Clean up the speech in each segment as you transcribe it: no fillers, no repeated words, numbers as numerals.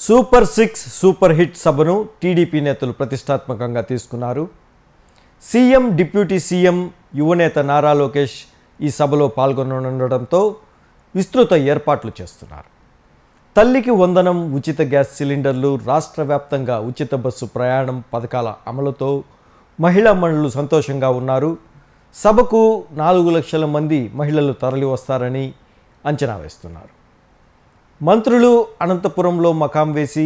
Super 6 super hit సభను TDP నేతలు ప్రతిష్టాత్మకంగా తీసుకున్నారు. సీఎం, డిప్యూటీ సీఎం, యువనేత నారా లోకేష్ ఈ సభలో పాల్గొననుండడంతో విస్తృత ఏర్పాట్లు చేస్తున్నారు. తల్లికి వందనం, ఉచిత గ్యాస్ సిలిండర్లు, రాష్ట్ర వ్యాప్తంగా ఉచిత బస్సు ప్రయాణం పథకాల అమలుతో మహిళా మనులు సంతోషంగా ఉన్నారు. సభకు 4 లక్షల మంది మహిళలు తరలి వస్తారని అంచనా వేస్తున్నారు. మంత్రులు అనంతపురంలో మకాం వేసి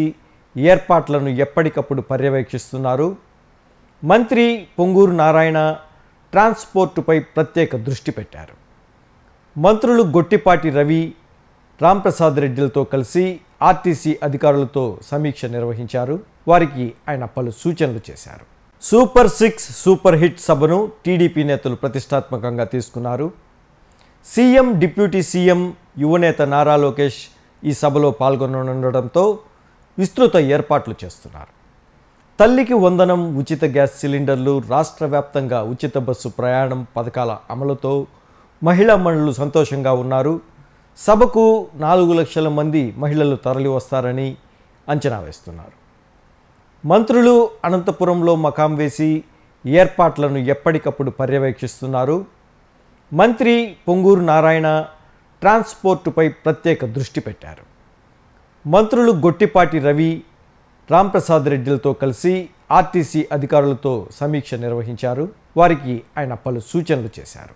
ఏర్పాట్లను ఎప్పటికప్పుడు పర్యవేక్షిస్తున్నారు. మంత్రి పొంగూరు నారాయణ ట్రాన్స్పోర్టుపై ప్రత్యేక దృష్టి పెట్టారు. మంత్రులు గొట్టిపాటి రవి, రాంప్రసాద్ రెడ్డిలతో కలిసి ఆర్టీసీ అధికారులతో సమీక్ష నిర్వహించారు. వారికి ఆయన పలు సూచనలు చేశారు. సూపర్ 6 సూపర్ హిట్ సభను టీడీపీ నేతలు ప్రతిష్టాత్మకంగా తీసుకున్నారు. సీఎం, డిప్యూటీ సీఎం, యువనేత నారా లోకేష్ ఈ సభలో పాల్గొననుండడంతో విస్తృత ఏర్పాట్లు చేస్తున్నారు. తల్లికి వందనం, ఉచిత గ్యాస్ సిలిండర్లు, రాష్ట్ర వ్యాప్తంగా ఉచిత బస్సు ప్రయాణం పథకాల అమలుతో మహిళా మనులు సంతోషంగా ఉన్నారు. సభకు 4 లక్షల మంది మహిళలు తరలి వస్తారని అంచనా వేస్తున్నారు. మంత్రులు అనంతపురంలో మకాం వేసి ఏర్పాట్లను ఎప్పటికప్పుడు పర్యవేక్షిస్తున్నారు. మంత్రి పొంగూరు నారాయణ ట్రాన్స్పోర్టుపై ప్రత్యేక దృష్టి పెట్టారు. మంత్రులు గొట్టిపాటి రవి, రాంప్రసాద్ రెడ్డిలతో కలిసి ఆర్టీసీ అధికారులతో సమీక్ష నిర్వహించారు. వారికి ఆయన పలు సూచనలు చేశారు.